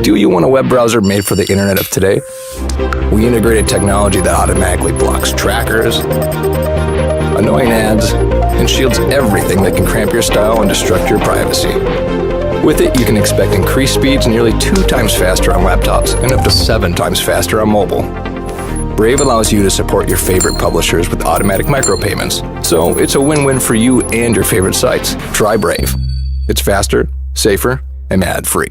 Do you want a web browser made for the internet of today? We integrated technology that automatically blocks trackers, annoying ads, and shields everything that can cramp your style and destruct your privacy. With it, you can expect increased speeds nearly 2 times faster on laptops and up to 7 times faster on mobile. Brave allows you to support your favorite publishers with automatic micropayments, so it's a win-win for you and your favorite sites. Try Brave. It's faster, safer, and ad-free.